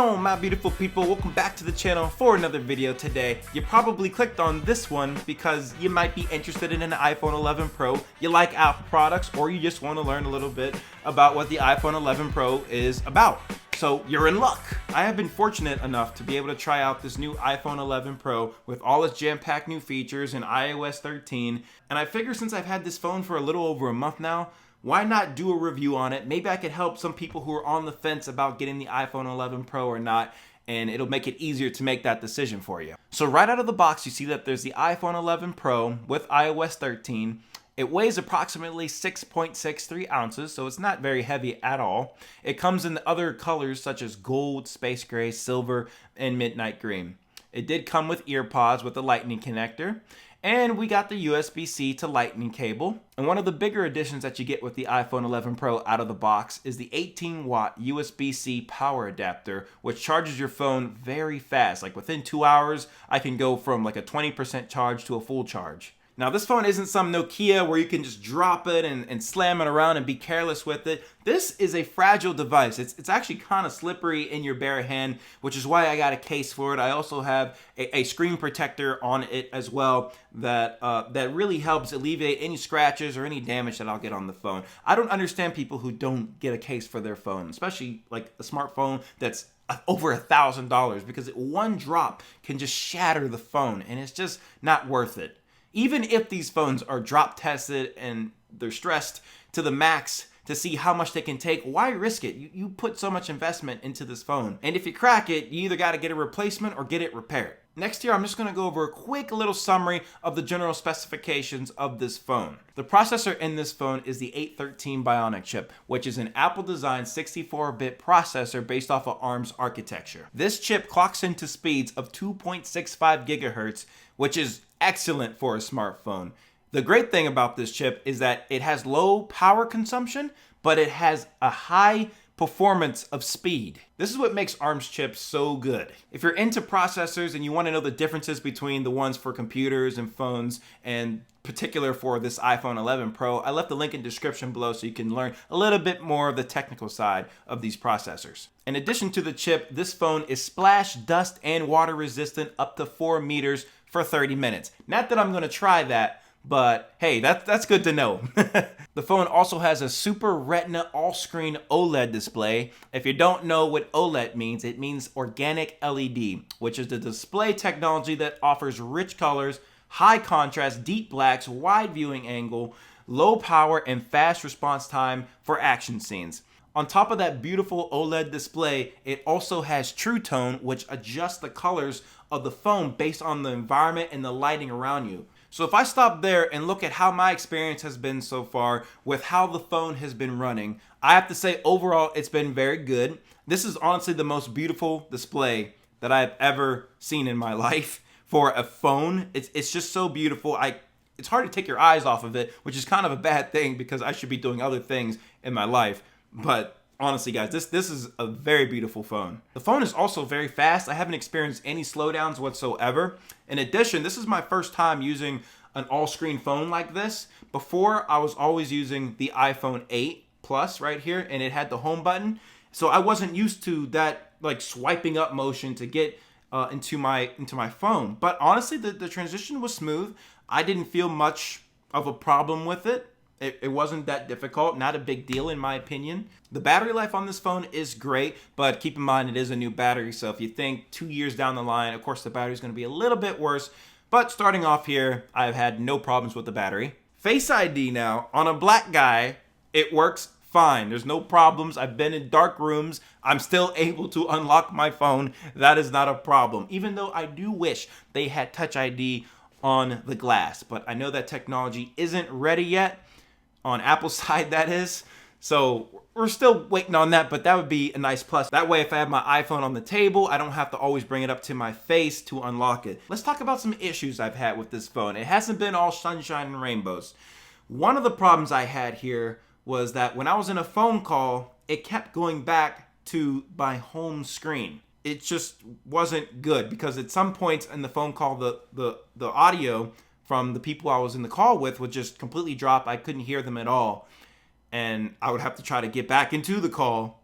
on, my beautiful people? Welcome back to the channel for another video today. You probably clicked on this one because you might be interested in an iPhone 11 Pro, you like Apple products, or you just want to learn a little bit about what the iPhone 11 Pro is about. So you're in luck. I have been fortunate enough to be able to try out this new iPhone 11 Pro with all its jam-packed new features in iOS 13, and I figure since I've had this phone for a little over a month now, why not do a review on it? Maybe I could help some people who are on the fence about getting the iPhone 11 Pro or not, and it'll make it easier to make that decision for you. So right out of the box, you see that there's the iPhone 11 Pro with iOS 13. It weighs approximately 6.63 ounces, so it's not very heavy at all. It comes in other colors such as gold, space gray, silver, and midnight green. It did come with earpods with a lightning connector. And we got the USB-C to lightning cable. And one of the bigger additions that you get with the iPhone 11 Pro out of the box is the 18-watt USB-C power adapter, which charges your phone very fast. Like within 2 hours, I can go from like a 20% charge to a full charge. Now, this phone isn't some Nokia where you can just drop it and slam it around and be careless with it. This is a fragile device. It's actually kind of slippery in your bare hand, which is why I got a case for it. I also have a screen protector on it as well that really helps alleviate any scratches or any damage that I'll get on the phone. I don't understand people who don't get a case for their phone, especially like a smartphone that's over $1,000, because one drop can just shatter the phone and it's just not worth it. Even if these phones are drop tested and they're stressed to the max to see how much they can take, why risk it? You put so much investment into this phone. And if you crack it, you either got to get a replacement or get it repaired. Next here, I'm just going to go over a quick little summary of the general specifications of this phone. The processor in this phone is the 813 Bionic chip, which is an Apple-designed 64-bit processor based off of ARM's architecture. This chip clocks into speeds of 2.65 gigahertz, which is excellent for a smartphone. The great thing about this chip is that it has low power consumption, but it has a high performance of speed. This is what makes ARM's chips so good. If you're into processors and you want to know the differences between the ones for computers and phones, and particular for this iPhone 11 Pro, I left the link in the description below so you can learn a little bit more of the technical side of these processors. In addition to the chip, this phone is splash, dust, and water resistant up to 4 meters for 30 minutes. Not that I'm going to try that, but hey, that's good to know. The phone also has a Super Retina all-screen OLED display. If you don't know what OLED means, it means organic LED, which is the display technology that offers rich colors, high contrast, deep blacks, wide viewing angle, low power, and fast response time for action scenes. On top of that beautiful OLED display, it also has True Tone, which adjusts the colors of the phone based on the environment and the lighting around you. So if I stop there and look at how my experience has been so far with how the phone has been running, I have to say overall it's been very good. This is honestly the most beautiful display that I've ever seen in my life for a phone. It's just so beautiful. It's hard to take your eyes off of it, which is kind of a bad thing because I should be doing other things in my life. But honestly, guys, this is a very beautiful phone. The phone is also very fast. I haven't experienced any slowdowns whatsoever. In addition, this is my first time using an all-screen phone like this. Before, I was always using the iPhone 8 Plus right here, and it had the home button. So I wasn't used to that like swiping up motion to get into my phone. But honestly, the transition was smooth. I didn't feel much of a problem with it. It wasn't that difficult, not a big deal in my opinion. The battery life on this phone is great, but keep in mind it is a new battery, so if you think 2 years down the line, of course the battery is going to be a little bit worse, but starting off here, I've had no problems with the battery. Face ID now, on a black guy, it works fine. There's no problems. I've been in dark rooms. I'm still able to unlock my phone. That is not a problem, even though I do wish they had Touch ID on the glass, but I know that technology isn't ready yet. On Apple's side, that is. So we're still waiting on that, but that would be a nice plus. That way, if I have my iPhone on the table, I don't have to always bring it up to my face to unlock it. Let's talk about some issues I've had with this phone. It hasn't been all sunshine and rainbows. One of the problems I had here was that when I was in a phone call, it kept going back to my home screen. It just wasn't good because at some points in the phone call, the audio from the people I was in the call with would just completely drop. I couldn't hear them at all. And I would have to try to get back into the call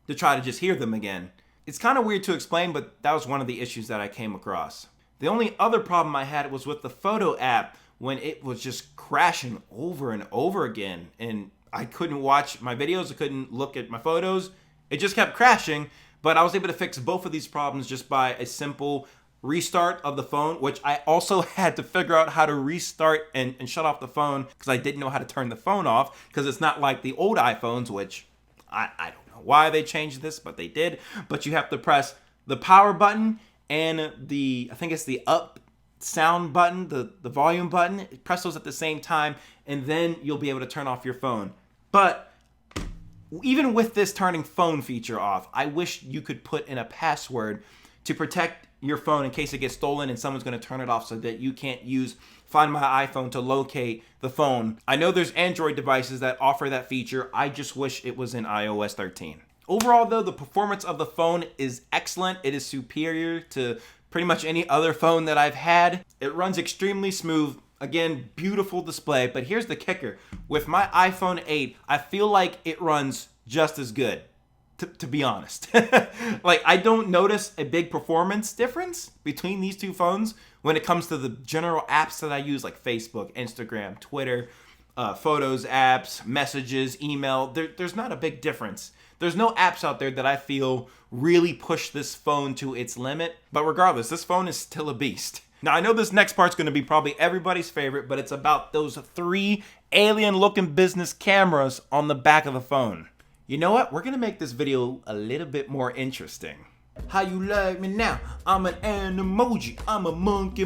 to try to just hear them again. It's kind of weird to explain, but that was one of the issues that I came across. The only other problem I had was with the photo app when it was just crashing over and over again. And I couldn't watch my videos, I couldn't look at my photos. It just kept crashing, but I was able to fix both of these problems just by a simple restart of the phone, which I also had to figure out how to restart and shut off the phone because I didn't know how to turn the phone off, because it's not like the old iPhones, which I don't know why they changed this, but they did. But you have to press the power button and I think it's the up sound button, the volume button. Press those at the same time, and then you'll be able to turn off your phone. But even with this turning phone feature off, I wish you could put in a password to protect your phone in case it gets stolen and someone's going to turn it off, so that you can't use Find My iPhone to locate the phone. I know there's Android devices that offer that feature. I just wish it was in iOS 13. Overall though, the performance of the phone is excellent. It is superior to pretty much any other phone that I've had. It runs extremely smooth. Again, beautiful display, but here's the kicker. With my iPhone 8, I feel like it runs just as good, to be honest. Like, I don't notice a big performance difference between these two phones when it comes to the general apps that I use, like Facebook, Instagram, Twitter, photos apps, messages, email. There's not a big difference. There's no apps out there that I feel really push this phone to its limit. But regardless, this phone is still a beast. Now, I know this next part's going to be probably everybody's favorite, but it's about those 3 alien-looking business cameras on the back of the phone. You know what? We're going to make this video a little bit more interesting. How you like me now? I'm an emoji. I'm a monkey.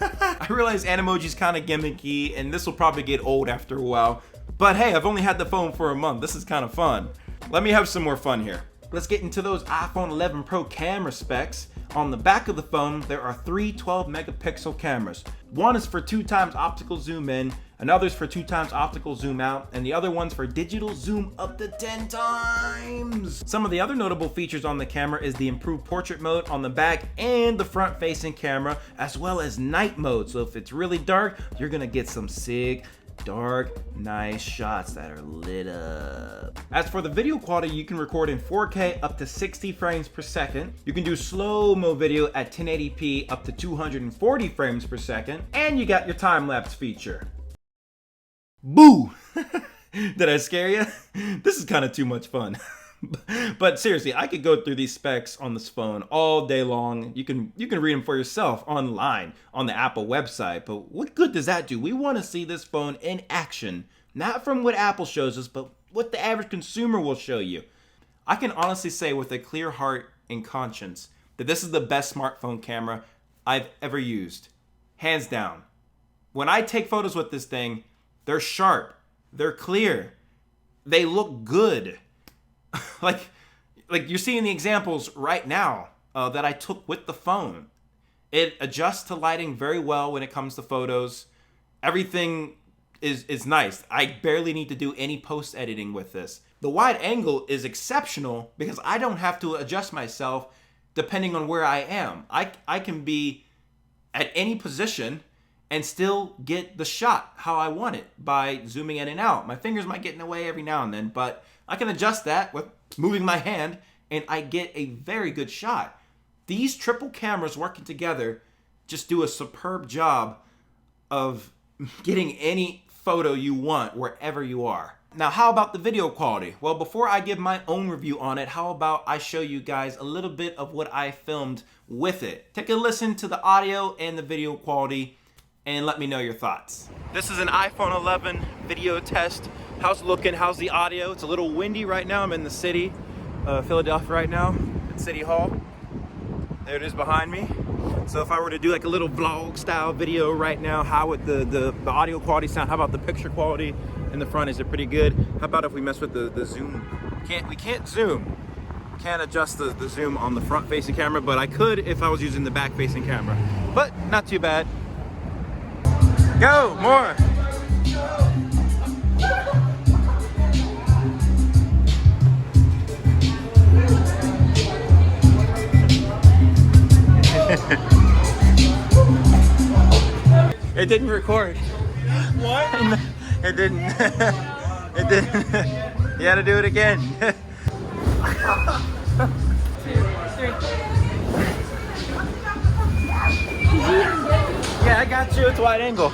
I realize Animoji's kind of gimmicky, and this will probably get old after a while. But hey, I've only had the phone for a month. This is kind of fun. Let me have some more fun here. Let's get into those iPhone 11 Pro camera specs. On the back of the phone, there are 3 12-megapixel cameras. One is for 2x optical zoom in, another's for 2x optical zoom out, and the other one's for digital zoom up to 10 times. Some of the other notable features on the camera is the improved portrait mode on the back and the front-facing camera, as well as night mode. So if it's really dark, you're gonna get some sick, dark, nice shots that are lit up. As for the video quality, you can record in 4K up to 60 frames per second. You can do slow-mo video at 1080p up to 240 frames per second. And you got your time-lapse feature. Boo! Did I scare you? This is kind of too much fun. But seriously, I could go through these specs on this phone all day long. You can read them for yourself online on the Apple website. But what good does that do? We want to see this phone in action, not from what Apple shows us, but what the average consumer will show you. I can honestly say with a clear heart and conscience that this is the best smartphone camera I've ever used. Hands down. When I take photos with this thing, they're sharp, they're clear, they look good. like you're seeing the examples right now that I took with the phone. It adjusts to lighting very well when it comes to photos. Everything is nice. I barely need to do any post editing with this. The wide angle is exceptional because I don't have to adjust myself depending on where I am. I can be at any position and still get the shot how I want it by zooming in and out. My fingers might get in the way every now and then, but I can adjust that with moving my hand and I get a very good shot. These triple cameras working together just do a superb job of getting any photo you want wherever you are. Now, how about the video quality? Well, before I give my own review on it, how about I show you guys a little bit of what I filmed with it. Take a listen to the audio and the video quality and let me know your thoughts. This is an iPhone 11 video test. How's it looking? How's the audio? It's a little windy right now. I'm in the city, Philadelphia right now, at City Hall. There it is behind me. So if I were to do like a little vlog style video right now, how would the audio quality sound? How about the picture quality in the front? Is it pretty good? How about if we mess with the zoom? We can't zoom. Can't adjust the zoom on the front facing camera, but I could if I was using the back facing camera. But not too bad. Go, more. It didn't record. What? It didn't. It didn't. You had to do it again. 2, 3. Yeah, I got you. It's wide angle.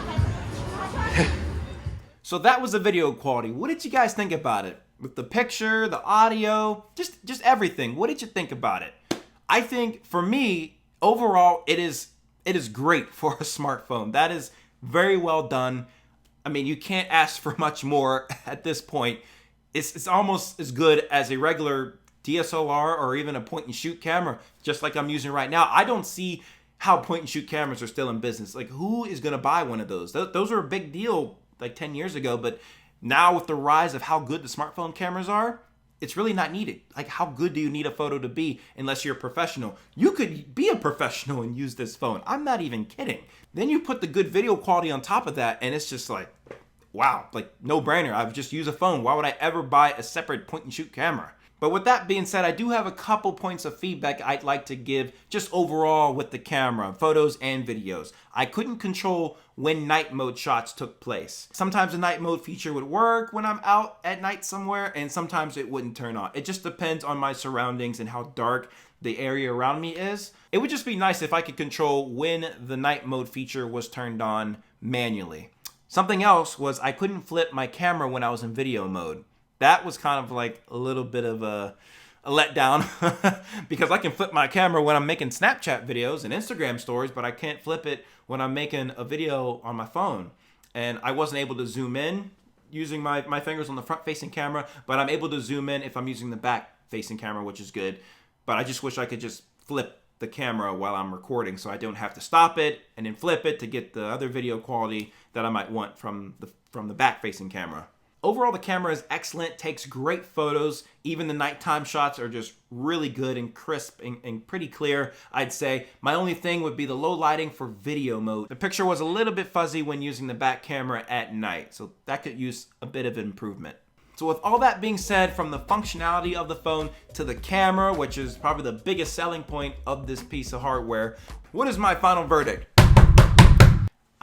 So that was the video quality. What did you guys think about it? With the picture, the audio, just everything. What did you think about it? I think for me, overall, it is great for a smartphone. That is very well done. I mean, you can't ask for much more at this point. It's almost as good as a regular DSLR or even a point and shoot camera, just like I'm using right now. I don't see how point and shoot cameras are still in business. Like, who is gonna buy one of those? Those were a big deal like 10 years ago, but now with the rise of how good the smartphone cameras are, it's really not needed. Like, how good do you need a photo to be unless you're a professional? You could be a professional and use this phone. I'm not even kidding. Then you put the good video quality on top of that, and it's just like, wow, like no brainer. I've just used a phone. Why would I ever buy a separate point and shoot camera? But with that being said, I do have a couple points of feedback I'd like to give just overall with the camera, photos and videos. I couldn't control when night mode shots took place. Sometimes the night mode feature would work when I'm out at night somewhere, and sometimes it wouldn't turn on. It just depends on my surroundings and how dark the area around me is. It would just be nice if I could control when the night mode feature was turned on manually. Something else was I couldn't flip my camera when I was in video mode. That was kind of like a little bit of a letdown because I can flip my camera when I'm making Snapchat videos and Instagram stories, but I can't flip it when I'm making a video on my phone. And I wasn't able to zoom in using my fingers on the front-facing camera, but I'm able to zoom in if I'm using the back-facing camera, which is good. But I just wish I could just flip the camera while I'm recording so I don't have to stop it and then flip it to get the other video quality that I might want from the back-facing camera. Overall, the camera is excellent, takes great photos. Even the nighttime shots are just really good and crisp and pretty clear, I'd say. My only thing would be the low lighting for video mode. The picture was a little bit fuzzy when using the back camera at night, so that could use a bit of improvement. So with all that being said, from the functionality of the phone to the camera, which is probably the biggest selling point of this piece of hardware, what is my final verdict?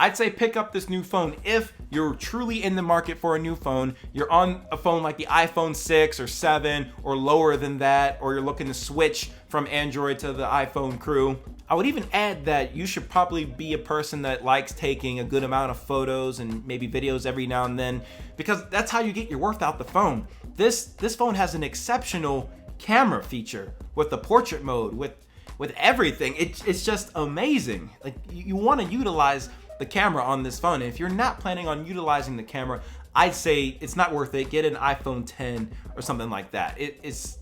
I'd say pick up this new phone if you're truly in the market for a new phone. You're on a phone like the iPhone 6 or 7 or lower than that, or you're looking to switch from Android to the iPhone crew. I would even add that you should probably be a person that likes taking a good amount of photos and maybe videos every now and then, because that's how you get your worth out the phone. This phone has an exceptional camera feature with the portrait mode, with everything. It's just amazing. Like, you want to utilize the camera on this phone. And if you're not planning on utilizing the camera, I'd say it's not worth it. Get an iPhone 10 or something like that.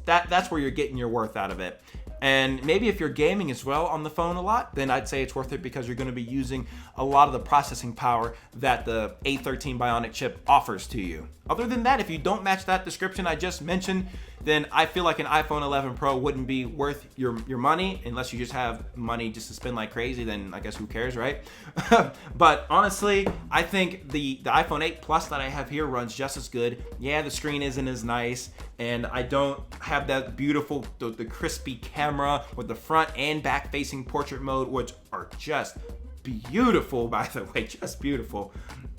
That's where you're getting your worth out of it. And maybe if you're gaming as well on the phone a lot, then I'd say it's worth it because you're going to be using a lot of the processing power that the A13 Bionic chip offers to you. Other than that, if you don't match that description I just mentioned, then I feel like an iPhone 11 Pro wouldn't be worth your money, unless you just have money just to spend like crazy. Then I guess who cares, right? But honestly, I think the iPhone 8 Plus that I have here runs just as good. Yeah, the screen isn't as nice, and I don't have that beautiful, the crispy camera with the front and back facing portrait mode, which are just beautiful, by the way, just beautiful.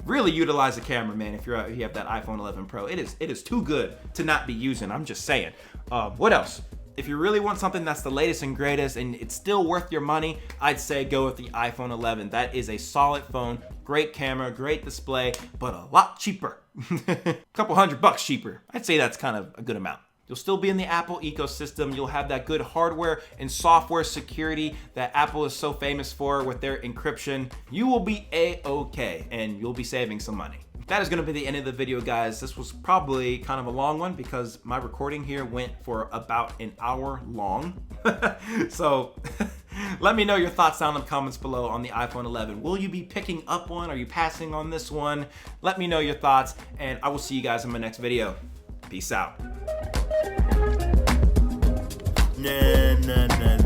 Really utilize the camera, man. If you have that iPhone 11 Pro, it is too good to not be using. I'm just saying. What else? If you really want something that's the latest and greatest and it's still worth your money, I'd say go with the iPhone 11. That is a solid phone, great camera, great display, but a lot cheaper. A couple $100 cheaper. I'd say that's kind of a good amount. You'll still be in the Apple ecosystem. You'll have that good hardware and software security that Apple is so famous for with their encryption. You will be A-okay, and you'll be saving some money. That is going to be the end of the video, guys. This was probably kind of a long one because my recording here went for about an hour long. So let me know your thoughts down in the comments below on the iPhone 11. Will you be picking up one? Are you passing on this one? Let me know your thoughts, and I will see you guys in my next video. Peace out. Nah.